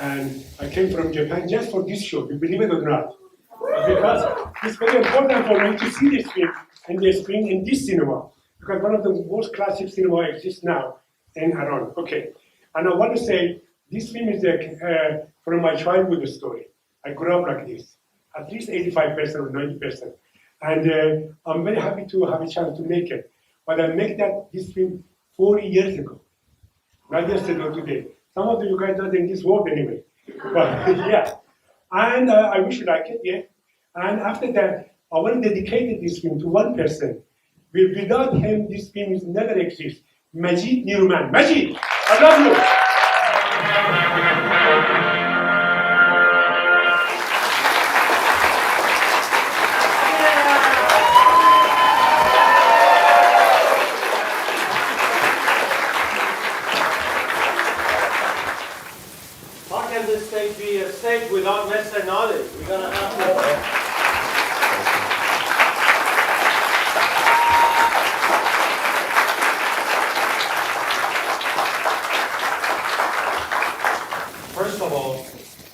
And I came from Japan just for this show, you believe it or not. Because it's very important for me to see this film in the screen in this cinema. Because one of the most classic cinema exists now in Iran. Okay. And I want to say, this film is from my childhood story. I grew up like this, at least 85% or 90%. And I'm very happy to have a chance to make it. But I made this film 40 years ago, not yesterday or today. Some of you guys are in this world anyway. But yeah. And I wish you like it, yeah. And after that, I want to dedicate this film to one person. Without him, this film is never exist. Madjid Niroumand. Madjid, I love you. How can this stage be a stage without Mr. Naderi? We're going to have to... First of all,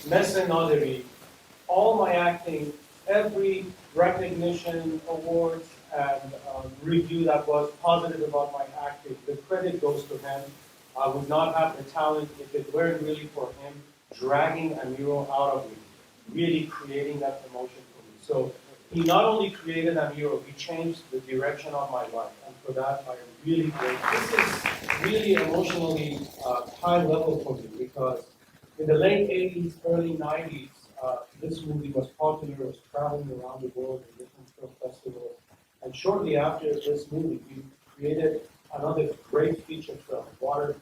Mr. Naderi, all my acting, every recognition, awards, and review that was positive about my acting, the credit goes to him. I would not have the talent if it weren't really for him dragging Amiro out of me, really creating that emotion for me. So he not only created Amiro, he changed the direction of my life, and for that I am really grateful. This is really emotionally high level for me because in the late 80s, early 90s, this movie was popular, was traveling around the world in different film festivals. And shortly after this movie, we created another great feature film, Water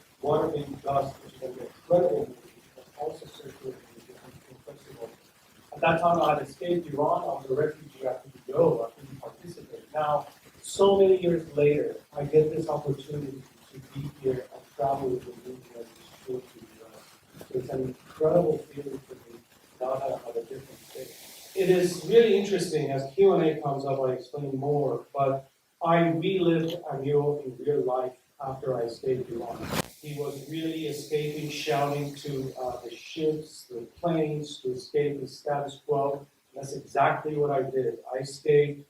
in Dust, which is an incredible movie, which was also circulated in different film festivals. At that time, I had escaped Iran. I was a refugee. I couldn't go. I couldn't participate. Now, so many years later, I get this opportunity to be here and travel with the movie as we show to the US. So it's an incredible feeling for me now that I'm at a different stage. It is really interesting, as Q&A comes up, I explain more, but I relived Amir in real life after I escaped Iran. He was really escaping, shouting to the ships, the planes, to escape the status quo. That's exactly what I did. I escaped.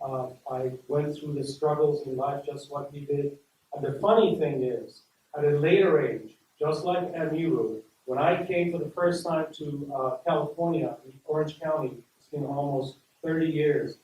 I went through the struggles in life, just what he did. And the funny thing is, at a later age, just like Amir, when I came for the first time to California, in Orange County, it's been almost 30 years.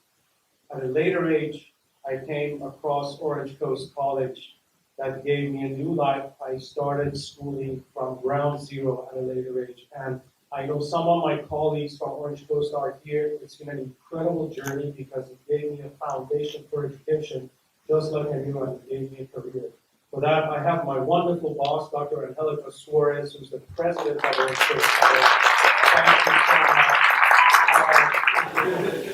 At a later age, I came across Orange Coast College. That gave me a new life. I started schooling from ground zero at a later age. And I know some of my colleagues from Orange Coast are here. It's been an incredible journey because it gave me a foundation for education, just like Amir, and it gave me a career. For that, I have my wonderful boss, Dr. Angelica Suarez, who's the president of Orange Coast College. Thank you so much.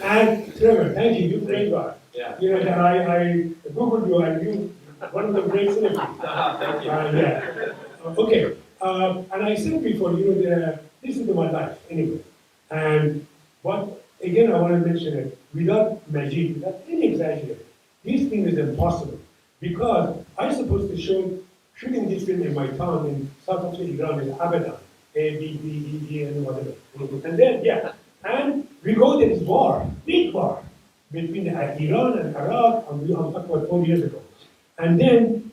And Trevor, thank you. You're a great guy. Yeah. You know, I Googled you and you one of the great celebrities. Thank you. Yeah. Okay. And I said before, you know, this is my life anyway. And but again, I want to mention it. Without Madjid, without any exaggeration, this thing is impossible. Because I'm supposed to shooting this film in my town in South Africa, Iran, in Abadan, A-B-B-E-D and whatever. And then, yeah. And we go, there is war, big war, between Iran and Iraq, and I'm talking about 4 years ago. And then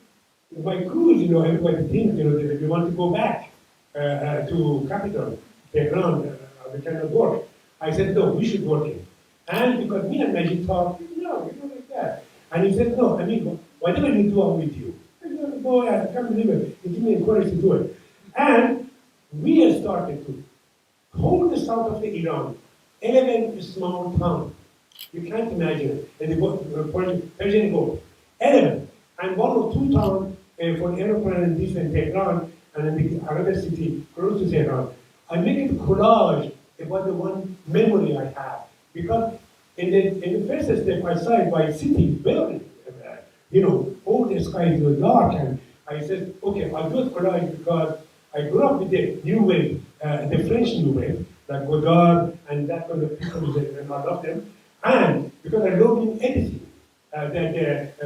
my crews, you know, everybody thinks, you know, that we want to go back to capital, Tehran, we cannot work. I said, no, we should work it. And because me and Madjid talked, no, we don't like that. And he said, no, I mean, whatever you do, I'm with you. I said, go ahead, come believe it. He gave me encouragement to do it. And we have started to hold the south of the Iran, 11 small towns. You can't imagine it. And the Persian Gulf, 11. And 1 or 2 towns for the airplane and this and Tehran, and then another city close to Tehran. I make it collage about the one memory I have. Because in the first step, I saw it by city building. You know, all the skies were dark, and I said, okay, I'll do a collage because I grew up with the new wave, the French new wave, like Godard and that kind of people, and I love them. And because I love in editing,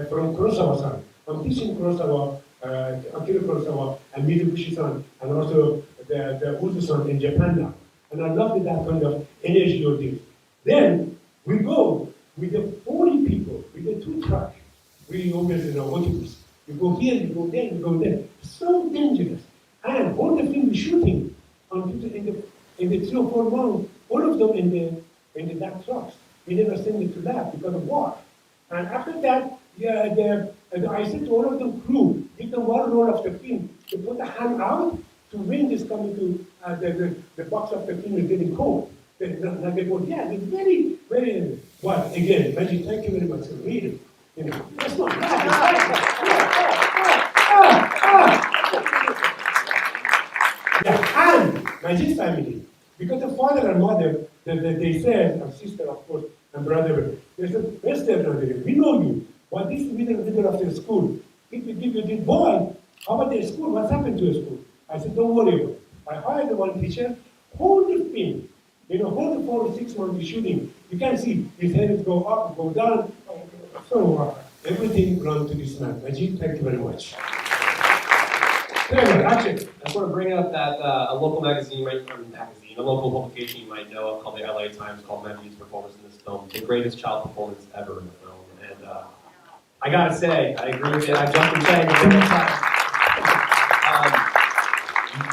from Kurosawa-san. I'm teaching Kurosawa, Akira Kurosawa, and Mizuguchi-san, and also the Uzusan in Japan now. And I love that kind of energy of this. Then we go with the 40 people, with the 2 trucks. We always in autobus. You go here, you go there, you go there. So dangerous. And all the film we're shooting in the 3 or 4 months, all of them in the dark trucks. We never send it to lab because of war. And after that, I said to all of them, crew, give them 1 roll of the film. They put the hand out, to wind is coming to, the box of the film is getting cold. Now they go, yeah, it's very, very, well, again, Madjid, thank you very much for reading. You know, that's not yeah, and Madjid's family, because the father and mother, they said, and sister, of course, and brother, they said, Mr. Naderi, we know you, but this is in the middle of the school. If we give you this boy, how about the school? What's happened to the school? I said, don't worry about it. I hired one teacher, hold the film, hold the 4 or 6 months shooting. You can see his head go up, go down. So everything belongs to this man. Madjid, thank you very much. I just want to bring up that a local magazine, a local publication you might know of called the LA Times called Madjid's performance in this film, the greatest child performance ever in the film. And I gotta say, I agree with it. I jumped in saying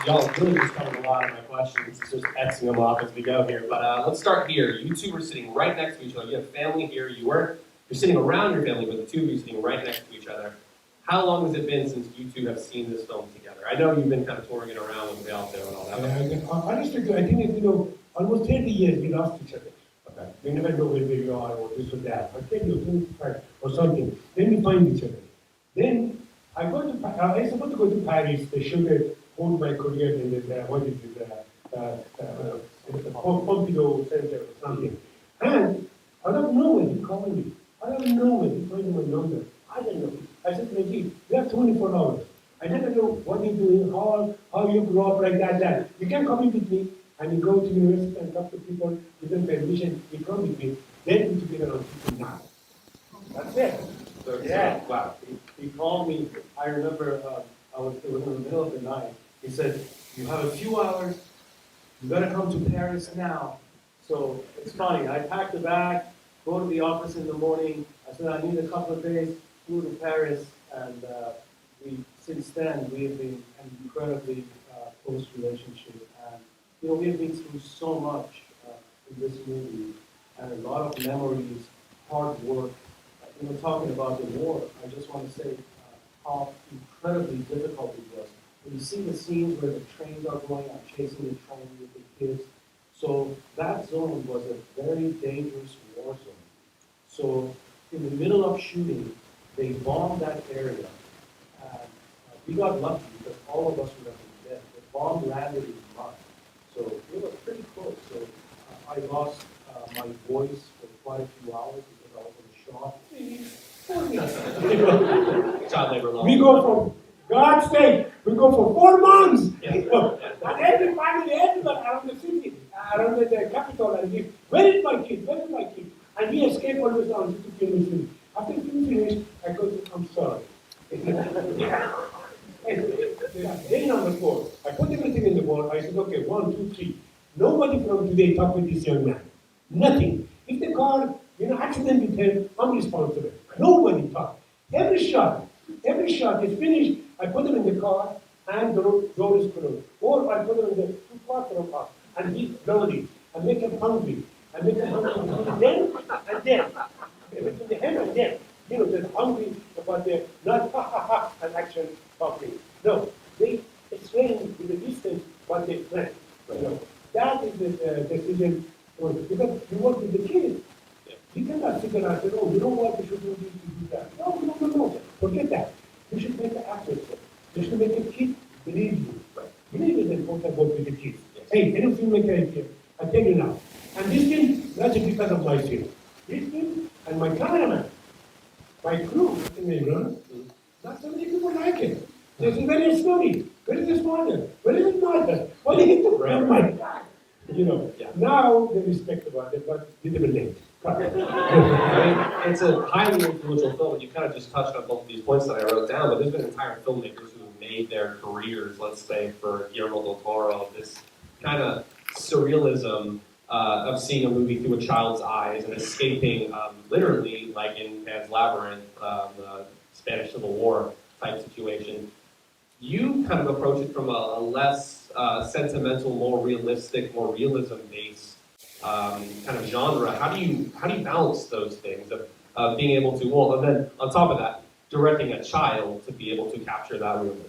y'all really just covered a lot of my questions. It's just Xing them off as we go here. But let's start here. You two were sitting right next to each other. You have family here. You're sitting around your family, but the two of you sitting right next to each other. How long has it been since you two have seen this film together? I know you've been kind of touring it around with Rialto and all that. Honestly, I think it's, almost 30 years we lost each other. Okay. We never know where we are or this or that. I tell you, 25 or something. Then we find each other. Then I was supposed to go to Paris. They should hold my career in the Pompidou Center or something. And out of nowhere, he called me. Out of nowhere, he told me my number. I don't know. I said, Madjid, you have 24 hours. I never know what you're doing, how you grew up like that. You can come in with me, and you go to university and talk to people, give them permission, you come with me, then we together on people now. That's it. So, yeah. Wow. He called me, I remember it was in the middle of the night. He said, you have a few hours, you gotta come to Paris now. So it's funny, I packed a bag, go to the office in the morning, I said I need a couple of days, flew to Paris, and since then we have been an incredibly close relationship. And we have been through so much in this movie, and a lot of memories, hard work. Talking about the war, I just want to say how incredibly difficult it was. When you see the scenes where the trains are going, I'm chasing the train with the kids. So that zone was a very dangerous war zone. So in the middle of shooting, they bombed that area. And we got lucky because all of us would have been dead. The bomb landed in mud. So it was pretty close. So I lost my voice for quite a few hours because I was in shock. Child labor law. We go from God's sake, we go for 4 months. Yeah. And every family, everyone around the city, around the capital, and we, where is my kid? Where is my kid? And we escape always on to film city. After film finished, I go to, I'm sorry. Day number 4, I put everything in the board. I said, okay, 1, 2, 3. Nobody from today talk with this young man. Nothing. If the car, accident with him, I'm responsible. Nobody talk. Every shot is finished. I put them in the car, and the door is closed. Or I put them in the 2 parts of the car, and he's lonely. I make him hungry. Then and then. Between the him and them. They're hungry, but they're not ha and action talking. No, they explain with the distance what they plan. That is the decision. Because you work with the kids. You cannot sit there and say, oh, you know what, we should do this, we do that. No. Forget that. You should make the actors. You should make the kids believe you. Believe is important work with the kids. Yes. Hey, any filmmaker here, I tell you now. And this film, not just because of my film. This film and my cameraman, my crew, not so many people like it. They say, where is story? Where is this model? Where is this model? What is it? Oh my God. Now they respect about it, but a little bit late. It's a highly influential film, and you kind of just touched on both of these points that I wrote down, but there's been entire filmmakers who have made made their careers, let's say for Guillermo del Toro, this kind of surrealism of seeing a movie through a child's eyes and escaping, literally, like in Pan's Labyrinth, the Spanish Civil War type situation. You kind of approach it from a less sentimental, more realistic, more realism-based kind of genre. How do you balance those things of being able to, well, and then on top of that, directing a child to be able to capture that realism?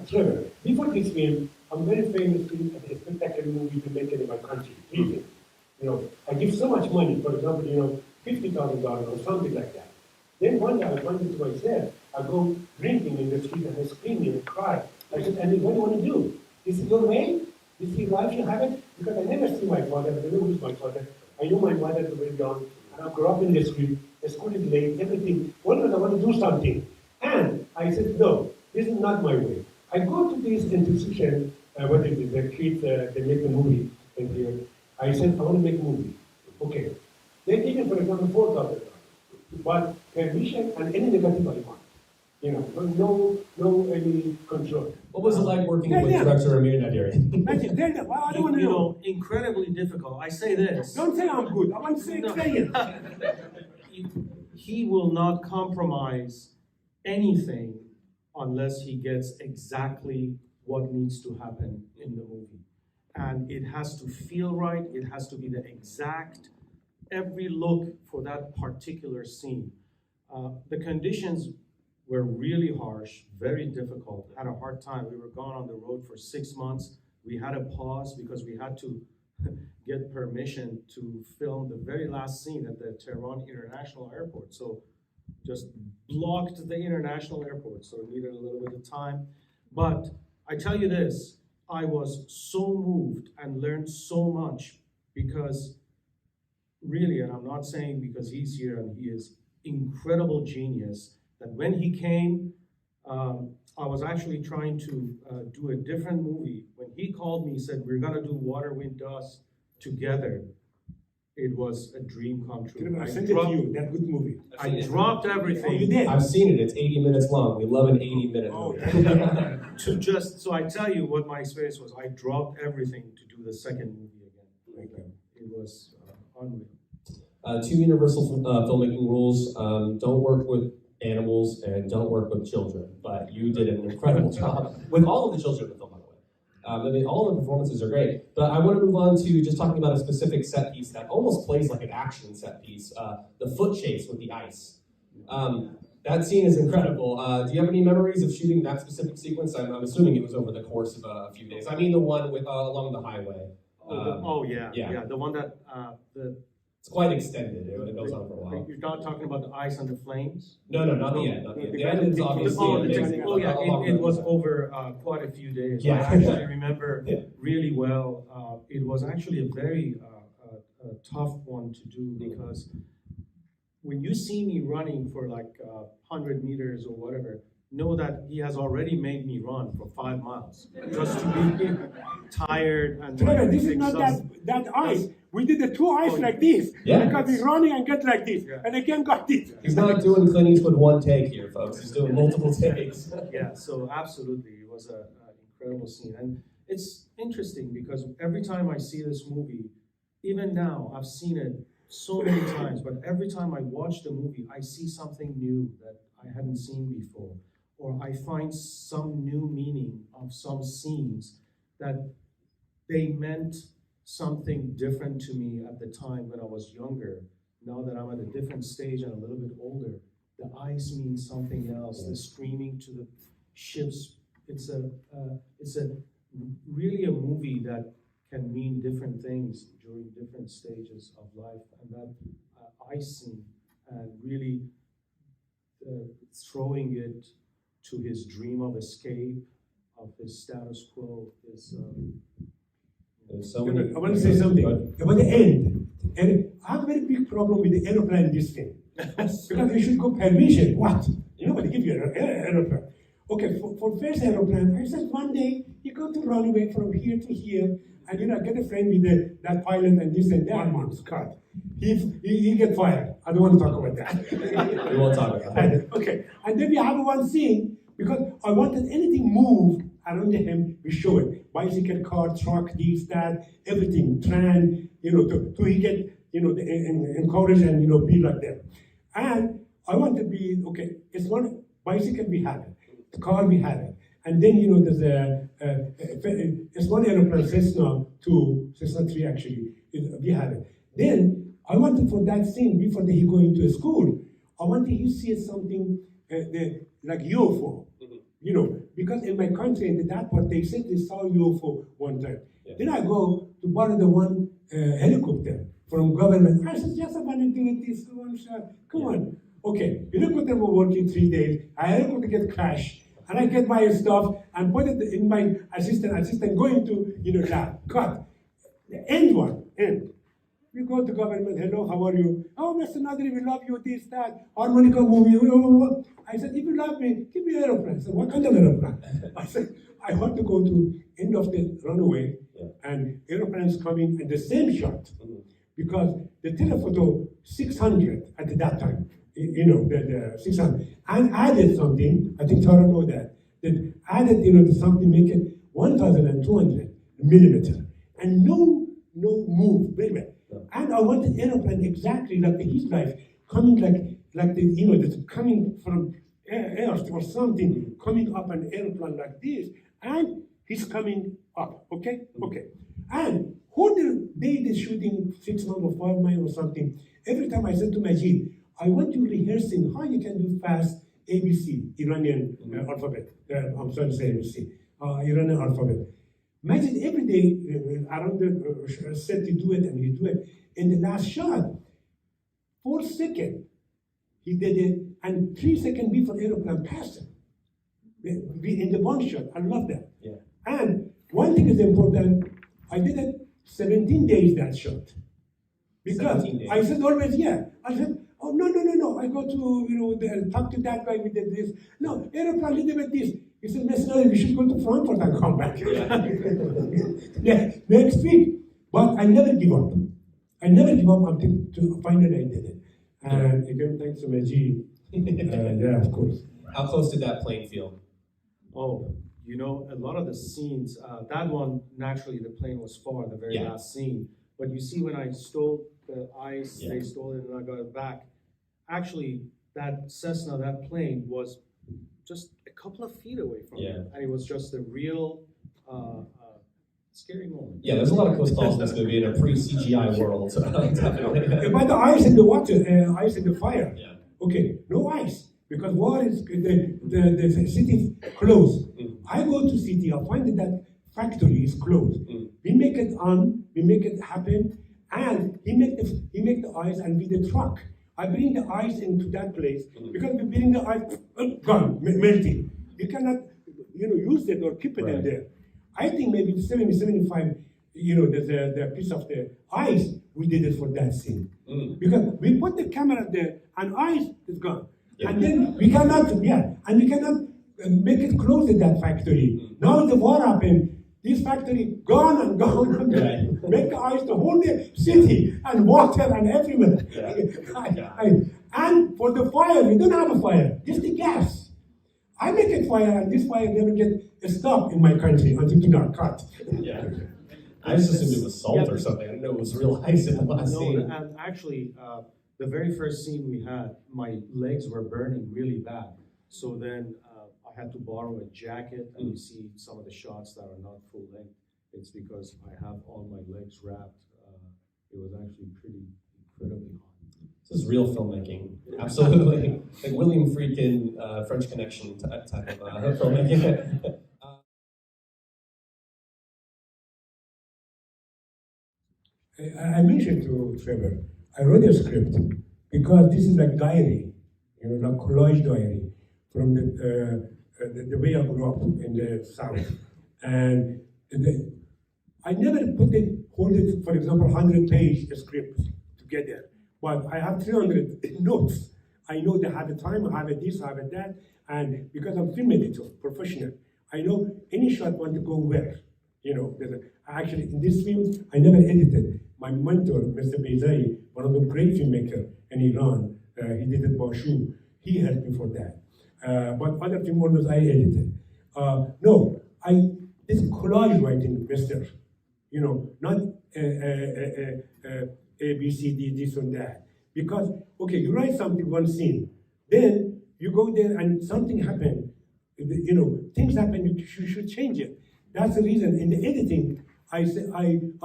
Trevor, before this film, I'm very famous in a spectacular movie to make it in my country. You know, I give so much money, for example, $50,000 or something like that. Then one day I wondered to myself, I go drinking in the street and I scream and cry. I said, Andy, what do you want to do? Is it your way? Is it life you have it? Because I never see my father, I never lose my father. I know my mother is very young, and I grew up in the street, the school is late, everything. One day I want to do something. And I said, no, this is not my way. I go to this institution, what is it, the kids, they make the movie in here. I said, I want to make a movie. Okay. They give me, for example, $4,000. But permission and any negative I want. No any control. What was it like working with director Amir Naderi? I don't want to know. Incredibly difficult. I say this. Don't say I'm good. I want to say it. He will not compromise anything unless he gets exactly what needs to happen in the movie. And it has to feel right. It has to be the exact, every look for that particular scene. The conditions were really harsh, very difficult. Had a hard time. We were gone on the road for 6 months. We had a pause because we had to get permission to film the very last scene at the Tehran International Airport. So just blocked the international airport, so it needed a little bit of time. But I tell you this, I was so moved and learned so much because really, and I'm not saying because he's here and he is incredible genius, that when he came, I was actually trying to do a different movie. When he called me, he said, we're gonna do Water, Wind, Dust together. It was a dream come true. I sent it to you, that good movie. I dropped everything. Oh, you did? I've seen it, it's 80 minutes long. We love an 80-minute movie. So I tell you what my experience was. I dropped everything to do the second movie again. It was unreal. 2 universal filmmaking rules, don't work with animals and don't work with children, but you did an incredible job with all of the children in the film, by the way. I mean, all the performances are great, but I want to move on to just talking about a specific set piece that almost plays like an action set piece, the foot chase with the ice. That scene is incredible. Do you have any memories of shooting that specific sequence? I'm assuming it was over the course of a few days. I mean the one with along the highway. Yeah. The one that, it's quite extended. It goes on for a while. You're not talking about the ice and the flames? No, not the end. Not the end. The end is obviously it was over quite a few days. Yeah. I actually remember really well. It was actually a very tough one to do because when you see me running for like 100 meters or whatever, know that he has already made me run for 5 miles just to be tired and this is not that ice. We did the 2 ice like this. Because he's running and get like this. And again got this. He's not doing Clint Eastwood one take here, folks. He's doing multiple takes. Yeah, so absolutely. It was an incredible scene. And it's interesting because every time I see this movie, even now, I've seen it so many times, but every time I watch the movie, I see something new that I hadn't seen before. Or I find some new meaning of some scenes that they meant something different to me at the time when I was younger. Now that I'm at a different stage and a little bit older, the ice means something else. The screaming to the ships, it's a really a movie that can mean different things during different stages of life. And that ice scene and really throwing it to his dream of escape, of his status quo, is I want to say something about the end. And I have a very big problem with the aeroplane in this film. Because you should go permission. What? Nobody give you an aeroplane. Okay, for first aeroplane, I said one day you go to runway from here to here, and get a friend with that pilot and this and that. 1 month, cut. He get fired. I don't want to talk about that. We won't talk about that. Okay, and then we have one scene Because I wanted anything moved around him, we show it. Bicycle, car, truck, this, that, everything, tram, to he get, encourage and, be like that. And I want to be, okay, it's one bicycle we have it, the car we have it. And then, there's it's one aeroplane, Cessna 2, Cessna 3 actually, we have it. Then, I wanted for that scene, before he go into a school, I wanted he see something like UFO, because in my country, in that part, they said they saw UFO one time. Yeah. Then I go to borrow the one helicopter from government. I said, just about to do this one shot. Come on. Okay, helicopter was working 3 days. I helicopter get crashed. And I get my stuff and put it in my assistant going to, lab. Cut. The end one, end. We go to government, hello, how are you? Oh, Mr. Naderi, we love you, this, that, harmonica movie. I said, if you love me, give me an aeroplane. I said, what kind of aeroplane? I said, I want to go to end of the runway, and aeroplanes coming in the same shot. Because the telephoto 600 at that time, the 600, and added something, I think Tara know that added, to something, make it 1,200 millimeter, and no move, baby. And I wanted aeroplane exactly like his life, coming like the coming from Earth or something, coming up an airplane like this, and he's coming up, okay? Okay. And who the shooting 6 months or 5 months or something, every time I said to Madjid, I want you rehearsing how you can do fast ABC, Iranian alphabet. I'm sorry to say ABC, Iranian alphabet. Madjid every day around the set to do it, and he do it. In the last shot, 4 seconds, he did it, and 3 seconds before aeroplane passed him. In the one shot, I love that. Yeah. And one thing is important, I did it 17 days that shot. Because I said always, I said, oh, no, I go to, talk to that guy, we did this. No, aeroplane, we did this. He said, Mr. Naderi, we should go to Frankfurt and come back. Next week. But I never give up. I never give up until finally I did it. And again, thanks to Madjid. Of course. How close did that plane feel? Oh, a lot of the scenes, that one, naturally, the plane was far, the very last scene. But you see when I stole the ice, they stole it and I got it back. Actually, that Cessna, that plane was just a couple of feet away from me. And it was just a real scary moment. Yeah, there's a lot of close calls in this movie in a pre-CGI world. Definitely. About the ice in the water, ice in the fire. Yeah. Okay, no ice. Because water is, the city is closed. I go to city, I find that factory is closed. We make it on, we make it happen, and he make the ice and with the truck. I bring the ice into that place, because we bring the ice, gone, melting. You cannot, use it or keep it in there. I think maybe 70, 75, the piece of the ice, we did it for that scene. Because we put the camera there, and ice is gone. And then we cannot, make it close to that factory. Now the war happened, this factory gone and gone. Make the ice the whole city and water and everywhere. And for the fire, we don't have a fire, just the gas. I make a fire, and this fire never get stopped in my country until it got cut. I just assumed it was salt or something. I didn't know it was real ice in the last scene. And actually, the very first scene we had, my legs were burning really bad. So then I had to borrow a jacket, and you see some of the shots that are not full length. It's because I have all my legs wrapped. It was actually pretty incredibly hot. This is real filmmaking, absolutely. Like William Friedkin, French Connection type of filmmaking. I mentioned to Trevor, I wrote a script because this is like diary, like collage diary from the way I grew up in the South. And I never hold it, for example, 100-page script together. But I have 300 notes. I know they have a time, I have a this, I have a that, and because I'm film editor, professional, I know any shot want to go where. Actually, in this film, I never edited. My mentor, Mr. Beyzai, one of the great filmmakers in Iran, he did it Bashu. He helped me for that. but other film always I edited. No, it's collage writing better. You know, not A, B, C, D, this and that. Because, okay, you write something, one scene, then you go there and something happened. You know, things happen, you should change it. That's the reason in the editing, I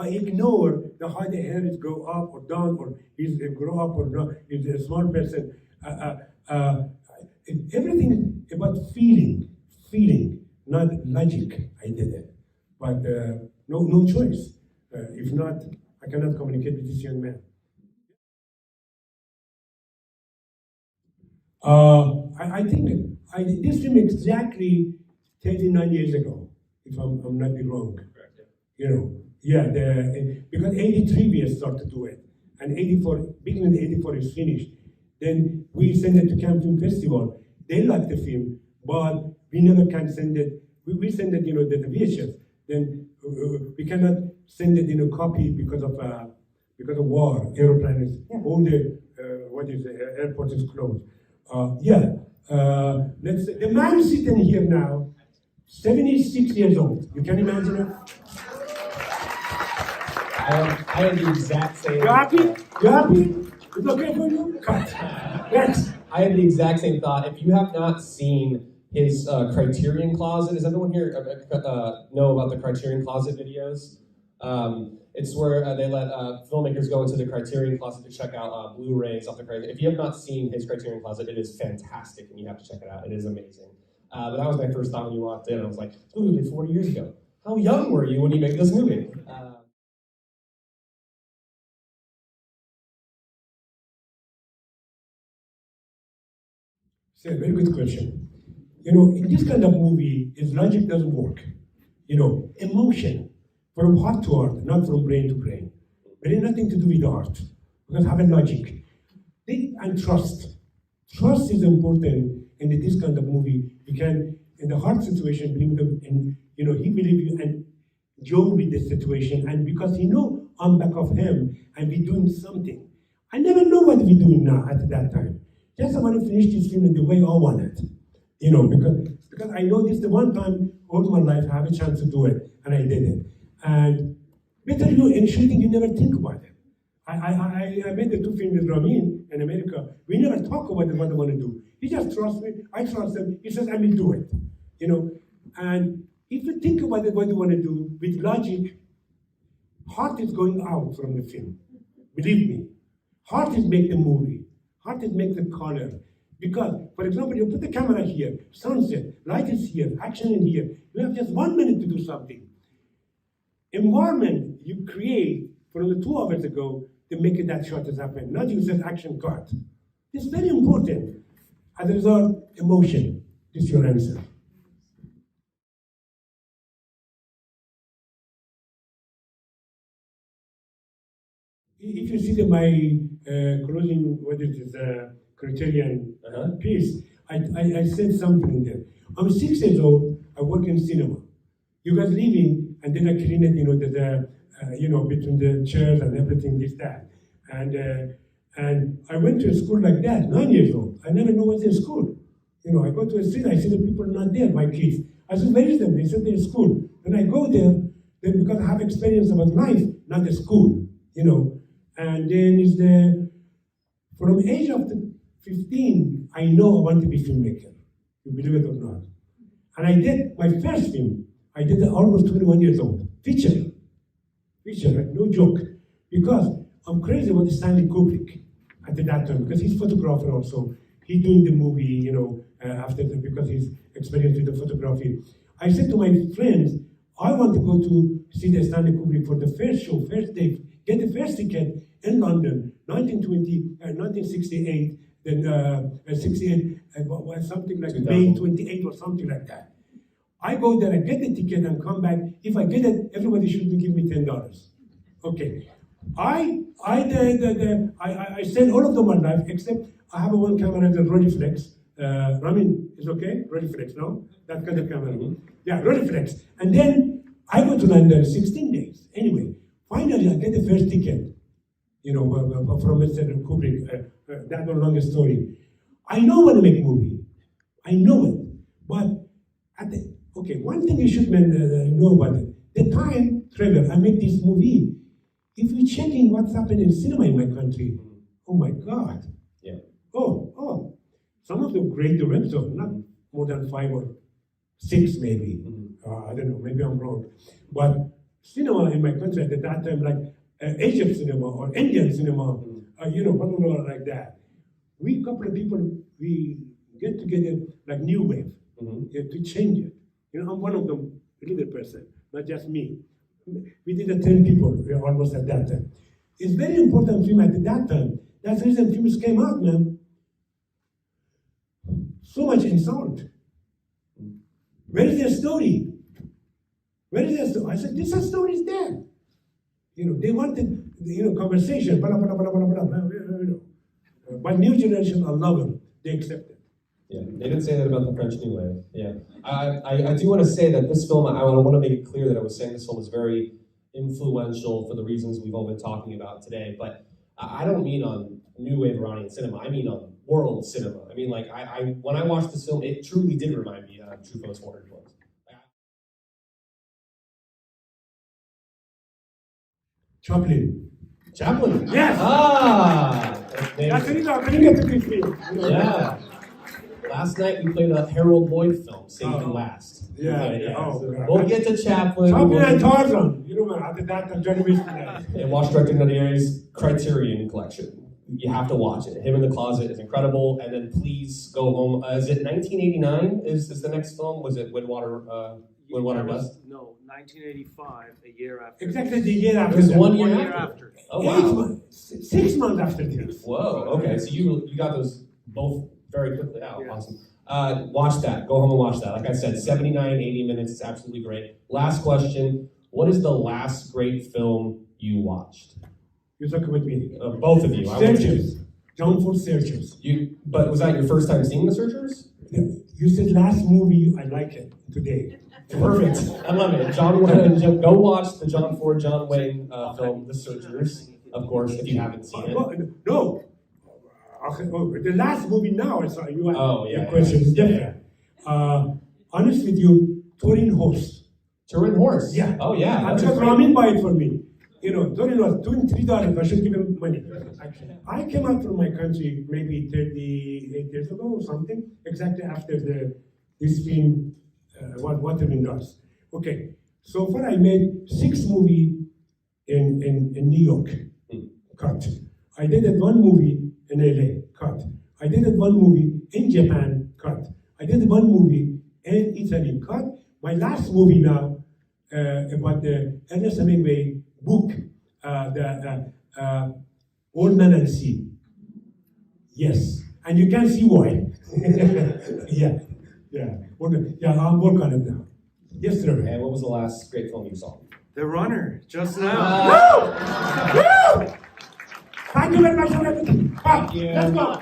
ignore how the hair is go up or down, or is grow up or not, is a small person. Everything about feeling, not logic. I did it, but no choice. If not, I cannot communicate with this young man. I think this film exactly 39 years ago, if I'm not wrong. You know, yeah, because 83 we started to do it, and 84, beginning of 84 is finished. Then we send it to Cannes Film Festival. They like the film, but we never can send it. We send it, you know, the VHS. Then we cannot send it in a copy because of war. Aeroplane is all the airport is closed. Let's say the man sitting here now, 76 years old. You can imagine it. I had the exact same. You happy? You happy? It's okay for you? Cut. Next. I had the exact same thought. If you have not seen his Criterion Closet, does everyone here know about the Criterion Closet videos? It's where they let filmmakers go into the Criterion Closet to check out Blu-rays off the Criterion. If you have not seen his Criterion Closet, it is fantastic, and you have to check it out. It is amazing. But that was my first thought when you walked in. I was like, it's literally 40 years ago. How young were you when you made this movie? It's a very good question. You know, in this kind of movie, his logic doesn't work. You know, emotion, from heart to heart, not from brain to brain. But it has nothing to do with art, because have a logic. And trust. Trust is important in this kind of movie. You can, in the hard situation, bring them in, you know, he believe you and Joe with the situation, and because he know I'm back of him, and we doing something. I never know what we're doing now at that time. Just I want to finish this film in the way I want it. You know, because I know this is the one time all my life I have a chance to do it, and I did it. And better you in shooting, you never think about it. I made the two films with Ramin in America. We never talk about what I want to do. He just trusts me, I trust him, he says I will do it. You know, and if you think about it, what you want to do, with logic, heart is going out from the film. Believe me. Heart is make the movie. Heart is make the color. Because, for example, you put the camera here, sunset, light is here, action in here. You have just 1 minute to do something. Environment you create from the 2 hours ago to make it that shot has happened. Not you said action cut. It's very important. As a result, emotion. This is your answer. If you see my closing, what is this, Criterion piece, I said something in there. I'm 6 years old, I work in cinema. You guys leaving, and then I cleaned, you know, between the chairs and everything, this, that. And I went to a school like that, 9 years old. I never know what's in school. You know, I go to a city, I see the people not there, my kids. I said, where is them? They said they're in school. When I go there, then because I have experience about life, not the school, you know. And then is from the age of 15, I know I want to be a filmmaker, you believe it or not. And I did my first film, I did it almost 21 years old, feature, no joke. Because I'm crazy about Stanley Kubrick at that time, because he's a photographer also. He's doing the movie, you know, because he's experienced with the photography. I said to my friends, I want to go to see the Stanley Kubrick for the first show, first day, get the first ticket in London, 1968, then 68, something like May 28 or something like that. I go there and get the ticket and come back. If I get it, everybody should give me $10. Okay. I send all of them on live, except I have one camera, the Rolleiflex. Ramin is okay? Rolleiflex, no? That kind of camera. Yeah, Rolleiflex. And then I go to London 16 days. Anyway, finally I get the first ticket, you know, from Mr. Kubrick. That one longer story. I know when to make a movie. I know it. But okay, one thing you should know about it. The time, Trevor, I made this movie. If you're checking what's happening in cinema in my country, oh my God. Yeah. Oh. Some of the great directors, not more than 5 or 6 maybe. I don't know, maybe I'm wrong. But cinema in my country at that time, like Asian cinema or Indian cinema, like that. We couple of people, we get together like new wave to change it. I'm one of them, a little person, not just me. We did 10 people almost at that time. It's very important film at that time. That's the reason films came out, man. So much insult. Where is their story? Where is their story? I said, this story is there. They wanted, conversation, blah, blah, blah, blah, blah, blah. But new generation, I love them. They accept it. Yeah, they didn't say that about the French New Wave. Yeah, I do want to say that this film, I want to make it clear that I was saying this film is very influential for the reasons we've all been talking about today. But I don't mean on New Wave Iranian cinema. I mean on world cinema. I mean, like, when I watched this film, it truly did remind me of Truffaut's 400 Films. Chaplin. Yes. That's I didn't get to this film. Yeah. Last night we played a Harold Lloyd film, Saved and Last. Yeah. We'll get to Chaplin. Chaplin and Tarzan. After that, Johnny Wilson. And watch Director Naderi's Criterion Collection. You have to watch it. Him in the Closet is incredible. And then please go home. Is it 1989? Is the next film? Was it Windwater Dust? No, 1985, a year after. Exactly the year after. It was 1 year, 1 year after. Oh, wow. 8 months. 6 months after this. Whoa, okay. So you got those both very quickly out. Yeah. Awesome. Watch that. Go home and watch that. Like I said, 79, 80 minutes. It's absolutely great. Last question. What is the last great film you watched? You're talking with me. Both of you. Searchers. John Ford Searchers. But was that your first time seeing The Searchers? You said last movie, I like it today. Perfect. I love it. Go watch the John Ford, John Wayne film, The Searchers, of course, if you haven't seen it. No. The last movie now, I saw you. Yeah. Question is different. Honest with you, Turin Horse. Turin Horse? Yeah. Oh, yeah. I'm just Ramin buy it for me. Turin Horse, $23. I should give him money. I came out from my country maybe 38 years ago or something, exactly after this film, what Turin does. Okay, so far I made 6 movies in New York, cut. I did 1 movie in LA, cut. I did 1 movie in Japan, cut. I did 1 movie in Italy, cut. My last movie now about the Ernest Hemingway book, the Old Man and Sea. Yes, and you can see why. Yeah. I'm working on it now. Yes, sir. And what was the last great film you saw? The Runner, just now. Woo! Thank you very much for everything. Thank you. Let's go.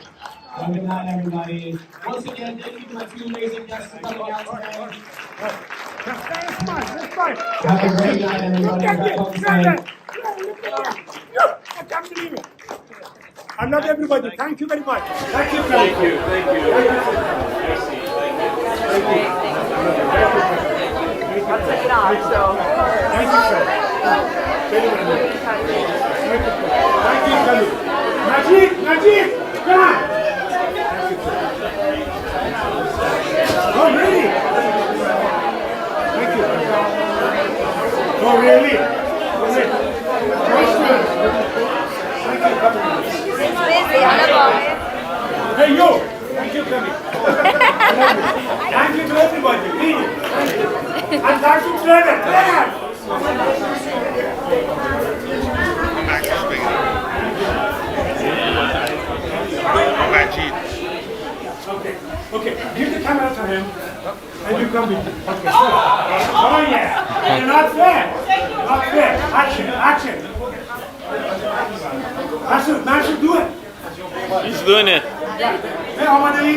Well, good night, everybody. Once again, thank you to my 2 amazing guests for coming out today. That's fine. Have a great night, everybody. Back home safe. I can't believe it. I love everybody. Thank you very much. Thank you. Thank you. Merci. I'll take it off, so. Thank you, sir. Thank you, Madjid, come on. Oh, really? Thank you. Oh, really? Hey, yo! Thank you, coming. Thank you to everybody. And thank you to everyone. Okay, give the camera to him, and you come with me. Okay. Oh yeah, you're not fair. Not fair. Action. Master, do it. He's doing it. Hey, Amadei.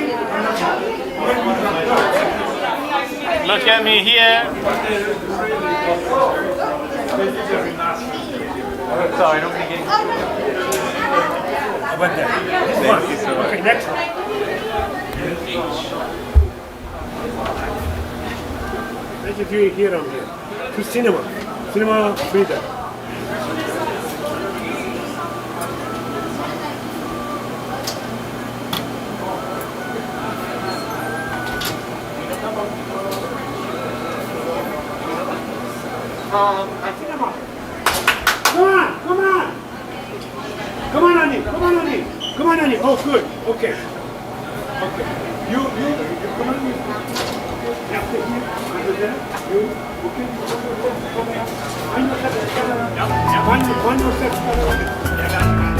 Look at me here. Sorry, I don't think it. How about that? Okay, next one. to do it here on here. To cinema. Cinema Frida. Cinema. Come on, come on. Come on, Annie. Come on, Annie. Come on, Annie. Oh, good. Okay. Okay. You, come on. After here, under there. You, okay. One more step.